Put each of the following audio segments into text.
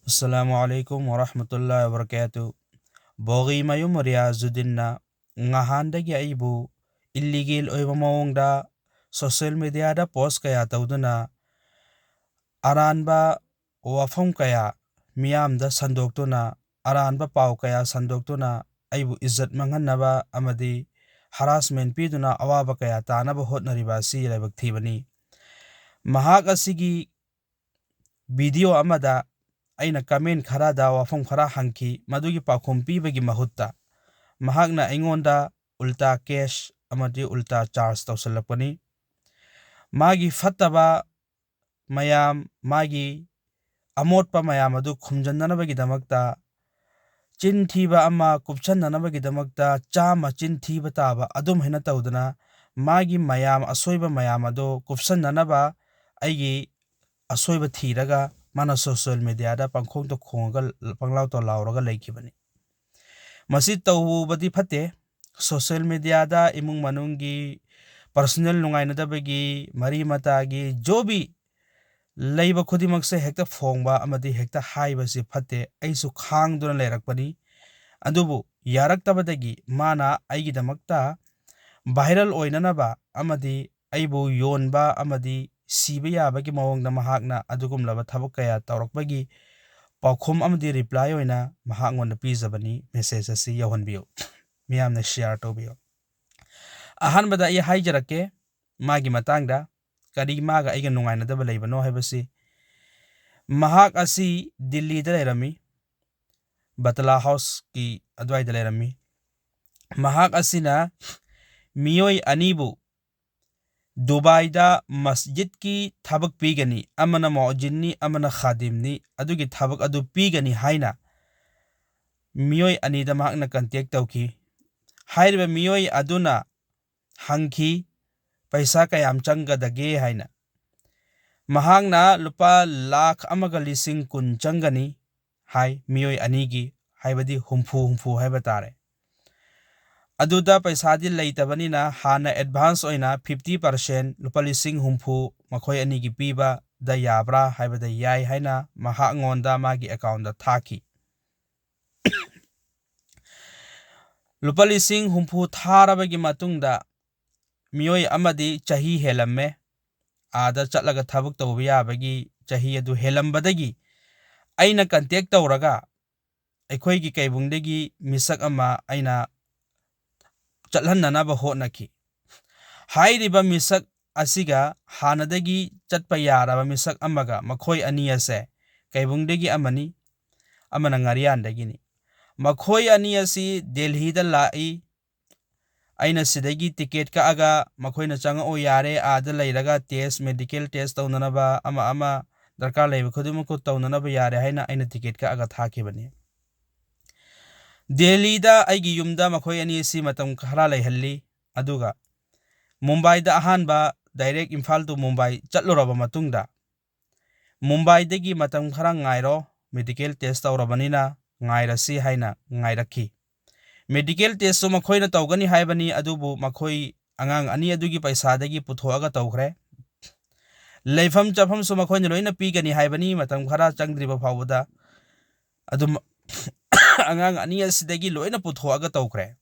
Assalamualaikum warahmatullahi wabarakatuh. Bogimayum Riyajuddin na ngahandagi aibu illegal oiba maongda social media da post kaya tawduna aranba wafam kaya miyamda sandoktuna aranba paw kaya sandoktuna aibu izzat manghannaba amadi harassment piduna awaba kaya tanaba hotnariba si laibak thibani. Mahak asigi video amada aina comment kharada wafam khara hangki madugi pakhum pibagi mahutta mahakna aingonda ulta cash amadi ulta charge tawsalapani magi fattaba mayam magi amotpa mayam adu khumjannanabagi damakta chin thiba ama kupchannanabagi damakta chama chin thiba taba adum hena tawdana magi mayam asoiba mayam adu kupsannanaba aigi asoiba thiraga mana social media da pangkhong to khonga panglaw to lawraga leikibani masi tawbadi phate social media da imung manunggi personal nungainadabagi mari matagi jobi leiba khudimak se hekta phongba amadi hekta haiba si phate aisu khangduna leirakpani adubu yaraktabadagi mana aigi damakta viral oinanaba amadi aibu yonba amadi siba yabagi mawongda mahakna adugumlaba thabak kaya tawrakbagi paukhum amadi reply oina mahakonda pijabani message asi yawhanbiyo miyamna share tawbiyo ahanbada ai haijarake magi matangda kari maga aiga nungainadaba leibano haibasi mahak asi Delhi da leirami Batla House ki adwai da leirami mahak asina miyoi anibu Dubai da masjid ki thabak pigani amana mu'ajjinni amana khadimni adugi thabak adu pigani haina miyoi anida mahakna contact tawki hairiba miyoi aduna hangki paisa kayam changgadage haina mahakna lupa lakh amaga lising kun changani hai miyoi anigi haibadi humfu haiba tare aduda paisa di leitabani hana advance oina 50% lupa lising humfu makhoi anigi piba da yabra haibada yai haina mahak ngonda magi account da thaki lupa lising humfu tharabagi matungda miyoi amadi chahi helamme ada chatlaga thabak tawba yabagi chahi adu helambadagi aina contact tawraga aikoigi kaibungdagi misak ama aina chatlananaba hotnaki hairiba misak asiga hanadagi chatpa yaraba misak amaga makhoi ani ase kaibungdagi amani amana ngariandagini makhoi ani asi Delhi da lai aina sidagi ticket ka aga makhoina changa o yare ada leiraga test medical test tawnanaba ama darkar leiba khudumako tawnanaba yare haina aina ticket ka aga thakibani Delhi da aigi yumda makhoi ani si matam khara leihalli aduga Mumbai da ahanba direct Imphal to Mumbai chatloraba matungda Mumbai dagi matam khara ngairo medical test tawrabanina ngairasi haina ngairakhi medical test so makhoina tawgani haibani adubu makhoi angang ani adugi paisa dagi puthoaga tawkhre leifam chafam so makhoina loina pigani haibani matam khara changdriba phawda adum angang ani asidagi loina puthoaga tawkhre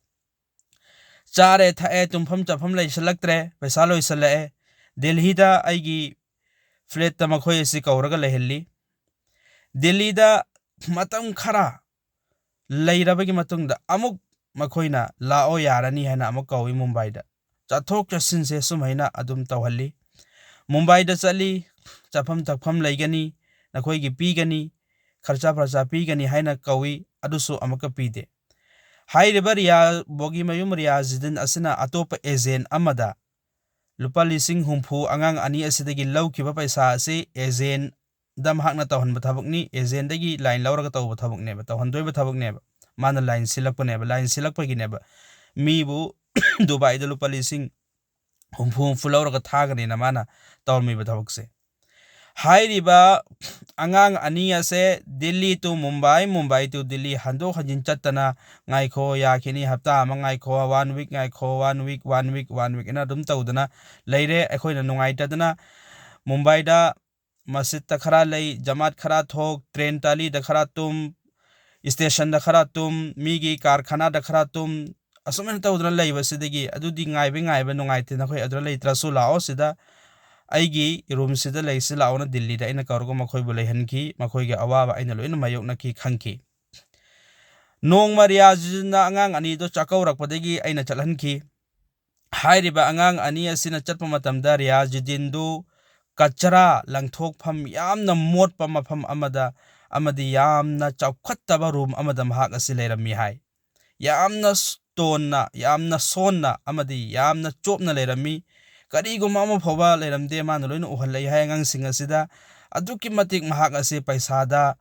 chare thae tumpham chafam leisalaktre paisa loisalae Delhi da aigi flat ta makhoi si kawraga lehelli Delhi da matam khara leirabagi matungda amuk makhoina lao yarani haina amuk kawi Mumbai da chathok chasin se sumhaina adum tawhalli Mumbai da chali chafam thakpham leigani nakhoi gi pigani kharcha pharcha pigani haina kawi adusu amaka pide hairiba Bogimayum Riyajuddin asina atopa agent amada lupa lising humfu angang ani asidagi lawkiba paisa asi agent dam hakna tawhan bathabakni agent dagi line lawraga tawba thabakne ba tawhan doiba thabakne ba mana line silakpane ba line silakpagi ne ba mibu Dubai da lupa lising humfu lawraga thagani na mana tawmi ba thabakse hairiba angang ani ase Delhi to Mumbai Mumbai to Delhi hando hajin chattana ngaikho yakini hafta ama ngaikho 1 week ngaikho 1 week ina dum tawdana leire ekhoina nungai tadana Mumbai da masjid khara lay jamaat khara thok train tali da khara tum station da khara tum migi karkhana da khara tum asumen tawdra lay basidagi adudi ngai ba nungai te nakhoi adra lay trasu lao sida aigi room sida lay sila ona Delhi da ina kargo makhoi bu lay hanki makhoi ge awa aina loina mayok na ki khangki nong Riyajuddin na angang ani do chakaurak padagi aina chalhanki hairiba angang ani asina chatpa matamda Riyajuddin do kachara langthokpham yamna motpa mafam amada amadi yamna chawkhattaba room amada mahak asi leirami hai yamna stonna yamna sonna amadi yamna chopna leirami kariguma ama phoba leiramde man loina uhallai hai angang singa sida aduki matik mahak asi paisada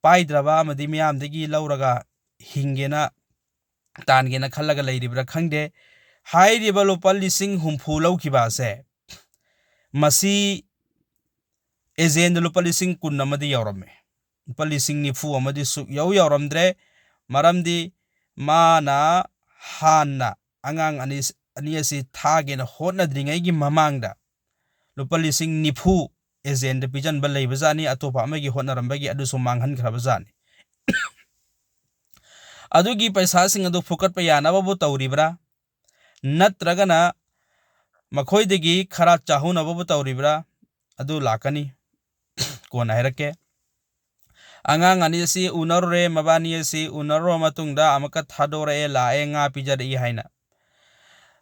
paidraba amadi miyamdagi lauraga hingena tangena khallaga leiribra khangde hairiba lupa lising humpu lawkiba ase masi agent lupa lising kun amadi yaurame lupa lising nifu amadi suk yauramdre maramdi mana hana angang ani asi thagena hotna dringai gi mamangda lupa lising nifu agent pijan ba leibazani atopa amagi hotna rambagi adu so manghan khrabazani adugi paisa sing adu fukat pa yana babu tawribra natragana makhoidagi khara chahuna babu tawribra adu lakani kona herake angang ani si unarre mabani si unarro matungda amaka thadore lae nga pijari haina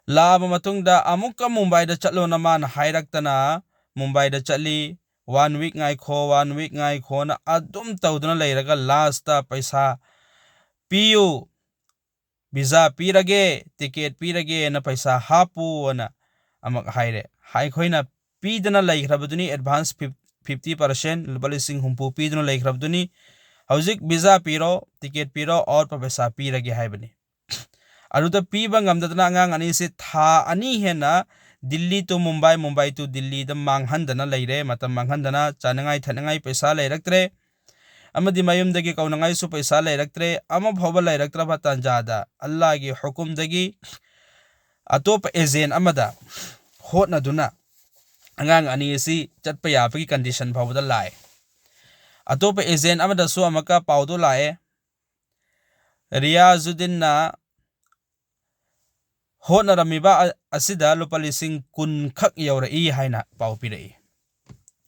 laba matungda amuka Mumbai da chatlo naman hairaktana Mumbai da chatli 1 week ngai kho na adum tawduna leiraga last ta paisa piyu visa pirage ticket pirage na paisa hapu na amak haire hai khoina pidana laikhrabduni advance 50% lubalising humpu pidana laikhrabduni hauzik visa piro ticket piro or paisa pirage haibani aruda piba ngamdana angang ani se tha ani hena Delhi to Mumbai to Delhi da manghandana leire matam manghandana chanangai thanangai paisa leiraktre amadi mayum dagi kaunangai su paisa leiraktre ama bhoba leiraktra ba tanjada Allah gi hukum dagi atop agent amada hotna duna angang ani si chatpa yapagi condition bhawda lai atop agent amada su amaka paudo lai Riyajuddin na hotna ramiba asida lupa lising kun khak yaurai haina pau pirai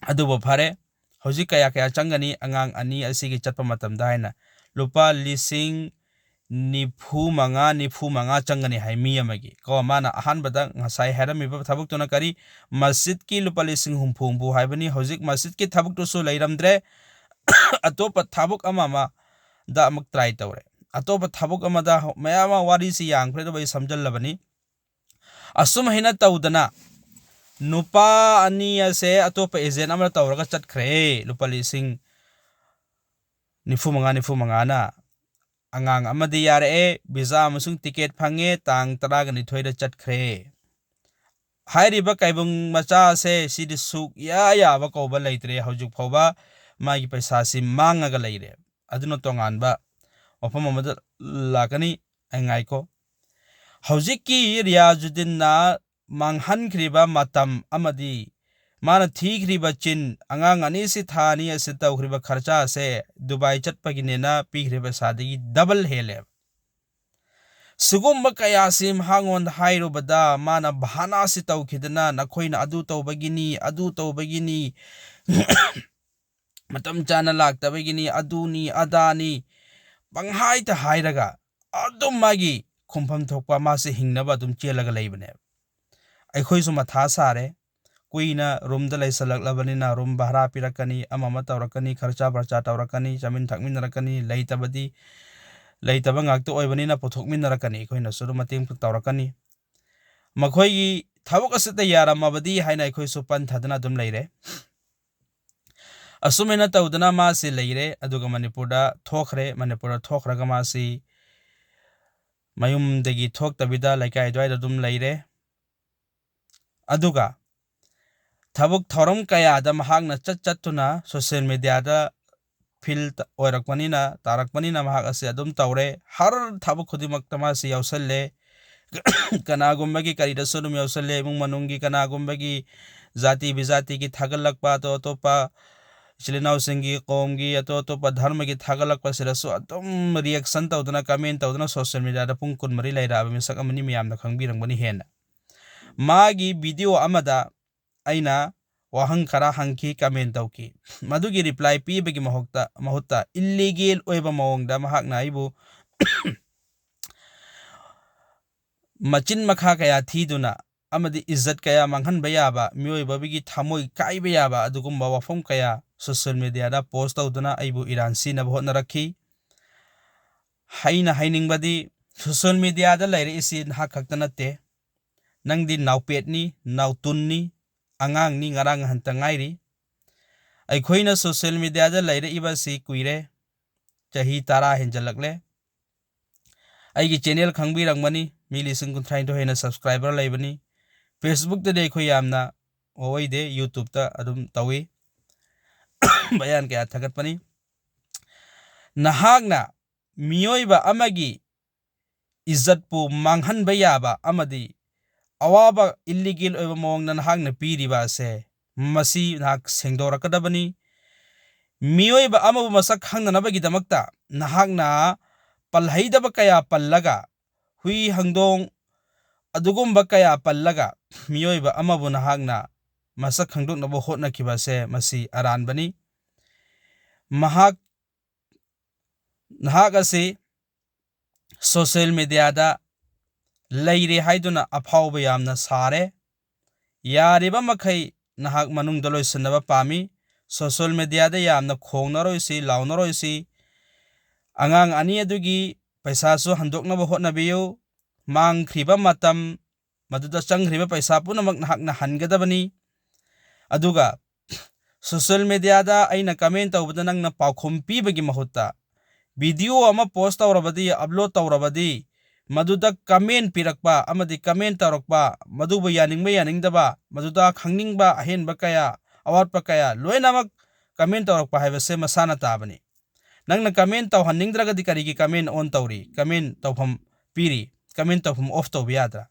adubo phare hojik kaya changani angang ani asigi chatpa matamda haina lupa lising nifu manga changani hai mi amagi ko mana ahanbada ngasai haramiba thabuk tona kari masjid ki lupa lising humpu haibani hojik masjid ki thabuk to so leiramdre atopa thabuk amama da amak try tawre atopa thabuk amada mayama wari si yang phre do bai samjallabani asum hina tawdana nupa ani ase atopa agent amara tawraga chatkhre lupa lising nifu manga na angang amadi yare visa amasung ticket phange tang taraga ni thoida chatkhre hairiba kaibung macha se sidi suk ya ba ko ba leitre haujuk phoba magi paisa si mangaga leire aduno tongan ba ofam amada lakani angai ko haujiki Riyajuddin na manghan khriba matam amadi mana thikriba chin angang ani si thani ase tawkhriba kharcha se Dubai chatpaginena pikriba sadigi double hele sugumba kaya sim hangon hairo bada mana bahana si tawkhidana nakhoina adu tawbagini matam chana laktabagini aduni adani banghai ta hairaga adum magi khumpham thokpa ma se hingnaba dum chelaga leibane aikhoi su matha sare kuina room da laisalak labanina room bahra pirakani amama tawrakani kharcha barcha tawrakani jamin thakmin rakani leitaba ngakto oibanina pothokmin rakani khoina suru mating tawrakani makhoi gi thabuk asita yaramabadi haina khoi su pan thadana dum leire asumena tawdana ma se leire aduga manipurda thokraga ma si mayum degi thok tabida laikai dwaida dum leire aduga thabuk thoram kaya da mahakna chattuna social media da fil oirakpanina tarakpanina mahak ase adum tawre har thabuk khudimak tama se yausalle ꯀꯅꯥꯒꯨꯝꯕꯒꯤ ꯀꯔꯤꯗꯁꯨ ꯑꯗꯨꯝ ꯌꯥꯎꯁꯜꯂꯦ ꯏꯃꯨꯡ ꯃꯅꯨꯡꯒꯤ ꯀꯅꯥꯒꯨꯝꯕꯒꯤ ꯖꯥꯇꯤ ꯕꯤꯖꯥꯇꯤꯒꯤ ꯊꯥꯒꯠꯂꯛꯄ ꯑꯇꯣꯞ ꯑꯇꯣꯞꯄ ꯏꯆꯤꯜ ꯏꯅꯥꯎꯁꯤꯡꯒꯤ ꯀꯣꯝꯒꯤ ꯑꯇꯣꯞ ꯑꯇꯣꯞꯄ ꯙꯔꯃꯒꯤ ꯊꯥꯒꯠꯂꯛꯄꯁꯤꯗꯁꯨ ꯑꯗꯨꯝ ꯔꯤꯌꯦꯛꯁꯟ ꯇꯧꯗꯨꯅ ꯀꯃꯦꯟ ꯇꯧꯗꯨꯅ ꯁꯣꯁꯤꯌꯦꯜ ꯃꯤꯗꯤꯌꯥꯗ ꯄꯨꯡ 14 ꯂꯩꯔꯛꯑꯕ ꯃꯤꯁꯛ ꯑꯃꯅꯤ ꯃꯌꯥꯝꯅ ꯈꯪꯕꯤꯔꯝꯒꯅꯤ ꯍꯦꯟꯅ ꯃꯥꯒꯤ ꯚꯤꯗꯤꯑꯣ ꯑꯃꯗ ꯑꯩꯅ ꯋꯥꯍꯪ ꯈꯔ ꯍꯪꯈꯤ ꯀꯃꯦꯟ ꯇꯧꯈꯤ ꯃꯗꯨꯒꯤ ꯔꯤꯄ꯭ꯂꯥꯏ ꯄꯤꯕꯒꯤ ꯃꯍꯨꯠꯇ ꯏꯜꯂꯤꯒꯦꯜ ꯑꯣꯏꯕ ꯃꯑꯣꯡꯗ ꯃꯍꯥꯛꯅ ꯑꯩꯕꯨ ꯃꯆꯤꯟ ꯃꯈꯥ ꯀꯌꯥ ꯊꯤꯗꯨꯅ ꯑꯃꯗꯤ ꯏज्ꯖꯠ ꯀꯌꯥ ꯃꯥꯡꯍꯟꯕ ꯌꯥꯕ ꯃꯤꯑꯣꯏꯕꯒꯤ ꯊꯃꯣꯏ ꯀꯥꯏꯕ ꯌꯥꯕ ꯑꯗꯨꯒꯨꯝꯕ ꯋꯥꯐꯝ ꯀꯌꯥ ꯁꯣꯁꯤꯌꯦꯜ ꯃꯤꯗꯤꯌꯥꯗ ꯄꯣꯁꯠ ꯇꯧꯗꯨꯅ ꯑꯩꯕꯨ ꯏꯔꯥꯟ ꯁꯤꯅꯕ ꯍꯣꯠꯅꯔꯛꯈꯤ ꯍꯥꯏꯅꯤꯡꯕꯗꯤ ꯁꯣꯁꯤꯌꯦꯜ ꯃꯤꯗꯤꯌꯥꯗ ꯂꯩꯔꯛꯏꯁꯤ ꯅꯍꯥꯛ ꯈꯛꯇ ꯅꯠꯇꯦ ꯅꯪꯗꯤ ꯅꯥꯎꯄꯦꯠꯅꯤ ꯅꯥꯎꯇꯨꯟꯅꯤ ꯑꯉꯥꯡꯅꯤ ꯉꯔꯥꯡ ꯉꯍꯟꯇ ꯉꯥꯏꯔꯤ ꯑꯩꯈꯣꯏꯅ ꯁꯣꯁꯤꯌꯦꯜ ꯃꯤꯗꯤꯌꯥꯗ ꯂꯩꯔꯛꯏꯕꯁꯤ ꯀꯨꯏꯔꯦ ꯆꯍꯤ 10 ꯍꯦꯟꯖꯜꯂꯛꯂꯦ ꯑꯩꯒꯤ ꯆꯦꯅꯦꯜ ꯈꯪꯕꯤꯔꯝꯒꯅꯤ ꯃꯤ 52 ꯍꯦꯟꯅ ꯁꯕꯁꯀ꯭ꯔꯥꯏꯕꯔ ꯂꯩꯕꯅꯤ ꯐꯦꯁꯕꯨꯛꯇꯗꯤ ꯑꯩꯈꯣꯏ ꯌꯥꯝꯅ ꯑꯣꯏꯗꯦ ꯌꯨꯇꯨꯕꯇ ꯑꯗꯨꯝ ꯇꯧꯏ ꯕꯌꯥꯟ ꯀꯌꯥ ꯊꯥꯒꯠꯄꯅꯤ ꯅꯍꯥꯛꯅ ꯃꯤꯑꯣꯏꯕ ꯑꯃꯒꯤ ꯏज्ꯖꯠꯄꯨ ꯃꯥꯡꯍꯟꯕ ꯌꯥꯕ ꯑꯃꯗꯤ ꯑꯋꯥꯕ ꯏꯜꯂꯤꯒꯦꯜ ꯑꯣꯏꯕ ꯃꯑꯣꯡꯗ ꯅꯍꯥꯛꯅ ꯄꯤꯔꯤꯕ ꯑꯁꯦ ꯃꯁꯤ ꯅꯍꯥꯛ ꯁꯦꯡꯗꯣꯔꯛꯀꯗꯕꯅꯤ ꯃꯤꯑꯣꯏꯕ ꯑꯃꯕꯨ ꯃꯁꯛ ꯈꯪꯅꯅꯕꯒꯤꯗꯃꯛꯇ ꯅꯍꯥꯛꯅ ꯄꯜꯍꯩꯗꯕ ꯀꯌꯥ ꯄꯜꯂꯒ ꯍꯨꯏ ꯍꯪꯗꯣꯡ ꯑꯗꯨꯒꯨꯝꯕ ꯀꯌꯥ ꯄꯜꯂꯒ ꯃꯤꯑꯣꯏꯕ ꯑꯃꯕꯨ ꯅꯍꯥꯛꯅ ꯃꯁꯛ ꯈꯪꯗꯣꯛꯅꯕ ꯍꯣꯠꯅꯈꯤꯕꯁꯦ ꯃꯁꯤ ꯑꯔꯥꯟꯕꯅꯤ ꯅꯍꯥꯛ ꯑꯁꯤ ꯁꯣꯁꯤꯌꯦꯜ ꯃꯤꯗꯤꯌꯥꯗ ꯂꯩꯔꯦ ꯍꯥꯏꯗꯨꯅ ꯑꯐꯥꯎꯕ ꯌꯥꯝꯅ ꯁꯥꯔꯦ ꯌꯥꯔꯤꯕ ꯃꯈꯩ ꯅꯍꯥꯛ ꯃꯅꯨꯡꯗ ꯂꯣꯏꯁꯤꯟꯅꯕ ꯄꯥꯝꯃꯤ ꯁꯣꯁꯤꯌꯦꯜ ꯃꯤꯗꯤꯌꯥꯗ ꯌꯥꯝꯅ ꯈꯣꯡꯅꯔꯣꯏꯁꯤ ꯂꯥꯎꯅꯔꯣꯏꯁꯤ ꯑꯉꯥꯡ ꯑꯅꯤ ꯑꯗꯨꯒꯤ ꯄꯩꯁꯥꯁꯨ ꯍꯟꯗꯣꯛꯅꯕ ꯍꯣꯠꯅꯕꯤꯌꯨ ꯃꯥꯡꯈ꯭ꯔꯤꯕ ꯃꯇꯝ ꯃꯗꯨꯗ ꯆꯪꯈ꯭ꯔꯤꯕ ꯄꯩꯁꯥ ꯄꯨꯝꯅꯃꯛ ꯅꯍꯥꯛꯅ ꯍꯟꯒꯗꯕꯅꯤ ꯑꯗꯨꯒ ꯁꯣꯁꯤꯌꯦꯜ ꯃꯤꯗꯤꯌꯥꯗ ꯑꯩꯅ ꯀꯃꯦꯟ ꯇꯧꯕꯗ ꯅꯪꯅ ꯄꯥꯎꯈꯨꯝ ꯄꯤꯕꯒꯤ ꯃꯍꯨꯠꯇ ꯚꯤꯗꯤꯑꯣ ꯑꯃ ꯄꯣꯁꯠ ꯇꯧꯔꯕꯗꯤ ꯑꯞꯂꯣꯗ ꯇꯧꯔꯕꯗꯤ ꯃꯗꯨꯗ ꯀꯃꯦꯟ ꯄꯤꯔꯛꯄ ꯑꯃꯗꯤ ꯀꯃꯦꯟ ꯇꯧꯔꯛꯄ ꯃꯗꯨꯕꯨ ꯌꯥꯅꯤꯡꯕ ꯌꯥꯅꯤꯡꯗꯕ ꯃꯗꯨꯗ ꯈꯪꯅꯤꯡꯕ ꯑꯍꯦꯟꯕ ꯀꯌꯥ ꯑꯋꯥꯠꯄ ꯀꯌꯥ ꯂꯣꯏꯅꯃꯛ ꯀꯃꯦꯟ ꯇꯧꯔꯛꯄ ꯍꯥꯏꯕꯁꯦ ꯃꯁꯥꯅ ꯇꯥꯕꯅꯤ ꯅꯪꯅ ꯀꯃꯦꯟ ꯇꯧꯍꯟꯅꯤꯡꯗ꯭ꯔꯒꯗꯤ ꯀꯔꯤꯒꯤ ꯀꯃꯦꯟ ꯑꯣꯟ ꯇꯧꯔꯤ ꯀꯃꯦꯟ ꯇꯧꯐꯝ ꯄꯤꯔꯤ ꯀꯃꯦꯟ ꯇꯧꯐꯝ ꯑꯣꯐ ꯇꯧꯕ ꯌꯥꯗ꯭ꯔꯥ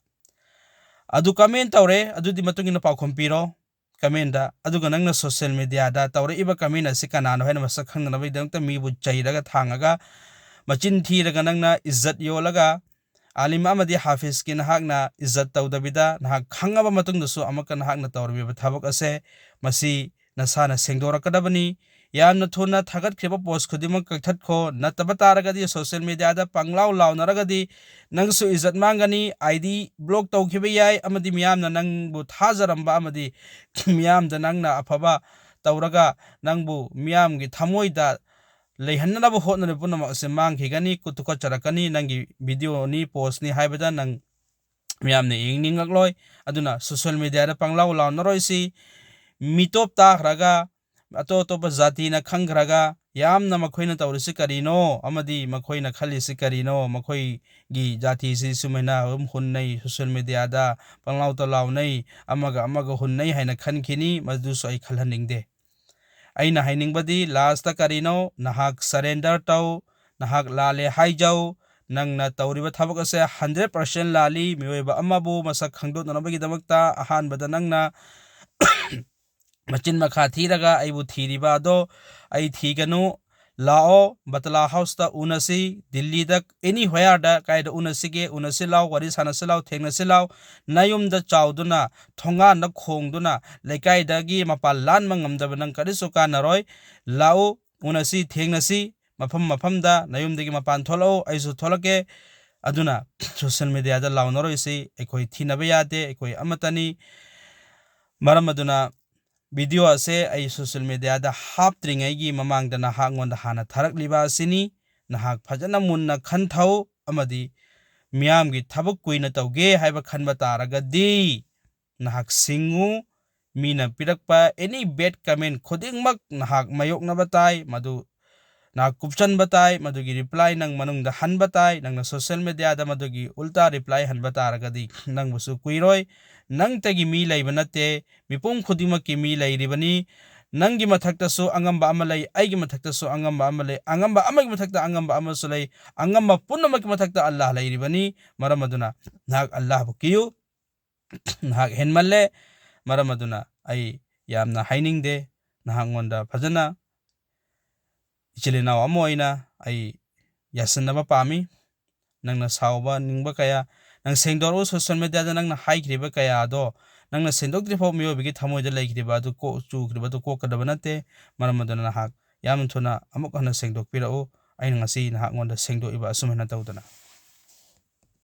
ꯑꯗꯨ ꯀꯃꯦꯟ ꯇꯧꯔꯦ ꯑꯗꯨꯗꯤ ꯃꯇꯨꯡ ꯏꯟꯅ ꯄꯥꯎꯈꯨꯝ ꯄꯤꯔꯣ ꯀꯃꯦꯟꯗ ꯑꯗꯨꯒ ꯅꯪꯅ ꯁꯣꯁꯤꯌꯦꯜ ꯃꯤꯗꯤꯌꯥꯗ ꯇꯧꯔꯛꯏꯕ ꯀꯃꯦꯟ ꯑꯁꯤ ꯀꯅꯥꯅꯣ ꯍꯥꯏꯅ ꯃꯁꯛ ꯈꯪꯅꯅꯕꯒꯤꯗꯃꯛꯇ ꯃꯤꯕꯨ ꯆꯩꯔꯒ ꯊꯥꯡꯉꯒ ꯃꯆꯤꯟ ꯊꯤꯔꯒ ꯅꯪꯅ ꯏज्ꯖꯠ ꯌꯣꯜꯂꯒ ꯑꯥꯂꯤꯝ ꯑꯃꯗꯤ ꯍꯥꯐꯤꯖꯀꯤ ꯅꯍꯥꯛꯅ ꯏज्ꯖꯠ ꯇꯧꯗꯕꯤꯗ ꯅꯍꯥꯛ ꯈꯪꯉꯕ ꯃꯇꯨꯡꯗꯁꯨ ꯑꯃꯨꯛꯀ ꯅꯍꯥꯛꯅ ꯇꯧꯔꯤꯕ ꯊꯕꯛ ꯑꯁꯦ ꯃꯁꯤ ꯅꯁꯥꯅ ꯁꯦꯡꯗꯣꯔꯛꯀꯗꯕꯅꯤ ꯌꯥꯝꯅ ꯊꯨꯅ ꯊꯥꯒꯠꯈꯤꯕ ꯄꯣꯁꯠ ꯈꯨꯗꯤꯡꯃꯛ ꯀꯛꯊꯠꯈꯣ ꯅꯠꯇꯕ ꯇꯥꯔꯒꯗꯤ ꯁꯣꯁꯤꯌꯦꯜ ꯃꯤꯗꯤꯌꯥꯗ ꯄꯪꯂꯥꯎ ꯂꯥꯎꯅꯔꯒꯗꯤ ꯅꯪꯁꯨ ꯏज्ꯖꯠ ꯃꯥꯡꯒꯅꯤ ID ꯕ꯭ꯂꯣꯛ ꯇꯧꯈꯤꯕ ꯌꯥꯏ ꯑꯃꯗꯤ ꯃꯤꯌꯥꯝꯅ ꯅꯪꯕꯨ ꯊꯥꯖꯔꯝꯕ ꯑꯃꯗꯤ ꯃꯤꯌꯥꯝꯗ ꯅꯪꯅ ꯑꯐꯕ ꯇꯧꯔꯒ ꯅꯪꯕꯨ ꯃꯤꯌꯥꯝꯒꯤ ꯊꯃꯣꯏꯗ ꯂꯩꯍꯟꯅꯕ ꯍꯣꯠꯅꯔꯤꯕ ꯄꯨꯝꯅꯃꯛ ꯑꯁꯤ ꯃꯥꯡꯈꯤꯒꯅꯤ ꯇꯨꯀꯠꯆꯔꯛꯀꯅꯤ ꯅꯪꯒꯤ ꯚꯤꯗꯤꯑꯣꯅꯤ ꯄꯣꯁꯠꯅꯤ ꯍꯥꯏꯕꯗ ꯅꯪ ꯃꯤꯌꯥꯝꯅ ꯌꯦꯡꯅꯤꯡꯉꯛꯂꯣꯏ ꯑꯗꯨꯅ ꯁꯣꯁꯤꯌꯦꯜ ꯃꯤꯗꯤꯌꯥꯗ ꯄꯪꯂꯥꯎ ꯂꯥꯎꯅꯔꯣꯏꯁꯤ ꯃꯤꯇꯣꯞ ꯇꯥꯈ꯭ꯔꯒ ꯑꯇꯣꯞ ꯑꯇꯣꯞꯄ ꯖꯥꯇꯤꯅ ꯈꯪꯈ꯭ꯔꯒ ꯌꯥꯝꯅ ꯃꯈꯣꯏꯅ ꯇꯧꯔꯤꯁꯤ ꯀꯔꯤꯅꯣ ꯑꯃꯗꯤ ꯃꯈꯣꯏꯅ ꯈꯜꯂꯤꯁꯤ ꯀꯔꯤꯅꯣ ꯃꯈꯣꯏꯒꯤ ꯖꯥꯇꯤꯁꯤ ꯁꯨꯃꯥꯏꯅ ꯑꯗꯨꯝ ꯍꯨꯟꯅꯩ ꯁꯣꯁꯤꯌꯦꯜ ꯃꯤꯗꯤꯌꯥꯗ ꯄꯪꯂꯥꯎꯇ ꯂꯥꯎꯅꯩ ꯑꯃꯒ ꯍꯨꯟꯅꯩ ꯍꯥꯏꯅ ꯈꯟꯈꯤꯅꯤ ꯃꯗꯨꯁꯨ ꯑꯩ ꯈꯜꯍꯟꯅꯤꯡꯗꯦ ꯑꯩꯅ ꯍꯥꯏꯅꯤꯡꯕꯗꯤ ꯂꯥꯁꯇ ꯀꯔꯤꯅꯣ ꯅꯍꯥꯛ ꯁꯔꯦꯟꯗꯔ ꯇꯧ ꯅꯍꯥꯛ ꯂꯥꯜꯂꯦ ꯍꯥꯏꯖꯧ ꯅꯪꯅ ꯇꯧꯔꯤꯕ ꯊꯕꯛ ꯑꯁꯦ 100% ꯂꯥꯜꯂꯤ ꯃꯤꯑꯣꯏꯕ ꯑꯃꯕꯨ ꯃꯁꯛ ꯈꯪꯗꯣꯛꯅꯅꯕꯒꯤꯗꯃꯛꯇ ꯑꯍꯥꯟꯕꯗ ꯅꯪꯅ ꯃꯆꯤꯟ ꯃꯈꯥ ꯊꯤꯔꯒ ꯑꯩꯕꯨ ꯊꯤꯔꯤꯕ ꯑꯗꯣ ꯑꯩ ꯊꯤꯒꯅꯨ ꯂꯥꯛꯑꯣ ꯕꯇꯂꯥ ꯍꯥꯎꯁꯇ ꯎꯅꯁꯤ ꯗꯤꯜꯂꯤꯗ ꯑꯦꯅꯤ ꯍ꯭ꯋꯦꯌꯔꯗ ꯀꯥꯏꯗ ꯎꯅꯁꯤꯒꯦ ꯎꯅꯁꯤ ꯂꯥꯎ ꯋꯥꯔꯤ ꯁꯥꯟꯅꯁꯤ ꯂꯥꯎ ꯊꯦꯡꯅꯁꯤ ꯂꯥꯎ ꯅꯌꯨꯝꯗ ꯆꯥꯎꯗꯨꯅ ꯊꯣꯡꯒꯥꯟꯗ ꯈꯣꯡꯗꯨꯅ ꯂꯩꯀꯥꯏꯗꯒꯤ ꯃꯄꯥꯟ ꯂꯥꯟꯕ ꯉꯝꯗꯕ ꯅꯪ ꯀꯔꯤꯁꯨ ꯀꯥꯟꯅꯔꯣꯏ ꯂꯥꯛꯎ ꯎꯅꯁꯤ ꯊꯦꯡꯅꯁꯤ ꯃꯐꯝꯗ ꯅꯌꯨꯝꯗꯒꯤ ꯃꯄꯥꯟ ꯊꯣꯛꯂꯛꯎ ꯑꯩꯁꯨ ꯊꯣꯛꯂꯛꯀꯦ ꯑꯗꯨꯅ ꯁꯣꯁꯤꯌꯦꯜ ꯃꯤꯗꯤꯌꯥꯗ ꯂꯥꯎꯅꯔꯣꯏꯁꯤ ꯑꯩꯈꯣꯏ ꯊꯤꯅꯕ ꯌꯥꯗꯦ ꯑꯩꯈꯣꯏ ꯑꯃꯠꯇꯅꯤ ꯃꯔꯝ ꯑꯗꯨꯅ ꯚꯤꯗꯤꯑꯣ ꯑꯁꯦ ꯑꯩ ꯁꯣꯁꯤꯌꯦꯜ ꯃꯤꯗꯤꯌꯥꯗ ꯍꯥꯞꯇ꯭ꯔꯤꯉꯩꯒꯤ ꯃꯃꯥꯡꯗ ꯅꯍꯥꯛꯉꯣꯟꯗ ꯍꯥꯟꯅ ꯊꯥꯔꯛꯂꯤꯕ ꯑꯁꯤꯅꯤ ꯅꯍꯥꯛ ꯐꯖꯅ ꯃꯨꯟꯅ ꯈꯟꯊꯧ ꯑꯃꯗꯤ ꯃꯤꯌꯥꯝꯒꯤ ꯊꯕꯛ ꯀꯨꯏꯅ ꯇꯧꯒꯦ ꯍꯥꯏꯕ ꯈꯟꯕ ꯇꯥꯔꯒꯗꯤ ꯅꯍꯥꯛ ꯁꯤꯡꯉꯨ ꯃꯤꯅ ꯄꯤꯔꯛꯄ ꯑꯦꯅꯤ ꯕꯦꯗ ꯀꯃꯦꯟ ꯈꯨꯗꯤꯡꯃꯛ ꯅꯍꯥꯛ ꯃꯥꯌꯣꯛꯅꯕ ꯇꯥꯏ ꯃꯗꯨ ꯅꯍꯥꯛ ꯀꯨꯞꯁꯟꯕ ꯇꯥꯏ ꯃꯗꯨꯒꯤ ꯔꯤꯄ꯭ꯂꯥꯏ ꯅꯪ ꯃꯅꯨꯡꯗ ꯍꯟꯕ ꯇꯥꯏ ꯅꯪꯅ ꯁꯣꯁꯤꯌꯦꯜ ꯃꯤꯗꯤꯌꯥꯗ ꯃꯗꯨꯒꯤ ꯎꯜꯇꯥ ꯔꯤꯄ꯭ꯂꯥꯏ ꯍꯟꯕ ꯇꯥꯔꯒꯗꯤ ꯅꯪꯕꯨꯁꯨ ꯀꯨꯏꯔꯣꯏ ꯅꯪꯇꯒꯤ ꯃꯤ ꯂꯩꯕ ꯅꯠꯇꯦ ꯃꯤꯄꯨꯝ ꯈꯨꯗꯤꯡꯃꯛꯀꯤ ꯃꯤ ꯂꯩꯔꯤꯕꯅꯤ ꯅꯪꯒꯤ ꯃꯊꯛꯇꯁꯨ ꯑꯉꯝꯕ ꯑꯃ ꯂꯩ, ꯑꯩꯒꯤ ꯃꯊꯛꯇꯁꯨ ꯑꯉꯝꯕ ꯑꯃ ꯂꯩ, ꯑꯉꯝꯕ ꯑꯃꯒꯤ ꯃꯊꯛꯇ ꯑꯉꯝꯕ ꯑꯃꯁꯨ ꯂꯩ, ꯑꯉꯝꯕ ꯄꯨꯝꯅꯃꯛꯀꯤ ꯃꯊꯛꯇ ꯑꯜꯂꯥꯍ ꯂꯩꯔꯤꯕꯅꯤ. ꯃꯔꯝ ꯑꯗꯨꯅ ꯅꯍꯥꯛ ꯑꯜꯂꯥꯍꯕꯨ ꯀꯤꯌꯨ. ꯅꯍꯥꯛ ꯍꯦꯟꯃꯜꯂꯦ. ꯃꯔꯝ ꯑꯗꯨꯅ ꯑꯩ ꯌꯥꯝꯅ ꯍꯥꯏꯅꯤꯡꯗꯦ. ꯅꯍꯥꯛꯉꯣꯟꯗ ꯐꯖꯅ ꯏꯆꯤꯜ ꯏꯅꯥꯎ ꯑꯃ ꯑꯣꯏꯅ ꯑꯩ ꯌꯥꯁꯤꯟꯅꯕ ꯄꯥꯝꯃꯤ. ꯅꯪꯅ ꯁꯥꯎꯕ ꯅꯤꯡꯕ ꯀꯌꯥ ꯅꯪ ꯁꯦꯡꯗꯣꯔꯛꯎ. ꯁꯣꯁꯤꯌꯦꯜ ꯃꯦꯗꯤꯌꯥꯗ ꯅꯪꯅ ꯍꯥꯏꯈ꯭ꯔꯤꯕ ꯀꯌꯥꯗꯣ ꯅꯪꯅ ꯁꯦꯡꯗꯣꯛꯇ꯭ꯔꯤꯐꯥꯎ ꯃꯤꯑꯣꯏꯕꯒꯤ ꯊꯃꯣꯏꯗ ꯂꯩꯈ꯭ꯔꯤꯕ ꯑꯗꯨ ꯆꯨꯈ꯭ꯔꯤꯕꯗꯨ ꯀꯣꯛꯀꯗꯕ ꯅꯠꯇꯦ. ꯃꯔꯝ ꯑꯗꯨꯅ ꯅꯍꯥꯛ ꯌꯥꯝꯅ ꯊꯨꯅ ꯑꯃꯨꯛ ꯍꯟꯅ ꯁꯦꯡꯗꯣꯛꯄꯤꯔꯛꯎ. ꯑꯩꯅ ꯉꯁꯤ ꯅꯍꯥꯛꯉꯣꯟꯗ ꯁꯦꯡꯗꯣꯛꯏꯕ ꯑꯁꯨꯝꯍꯥꯏꯅ ꯇꯧꯗꯅ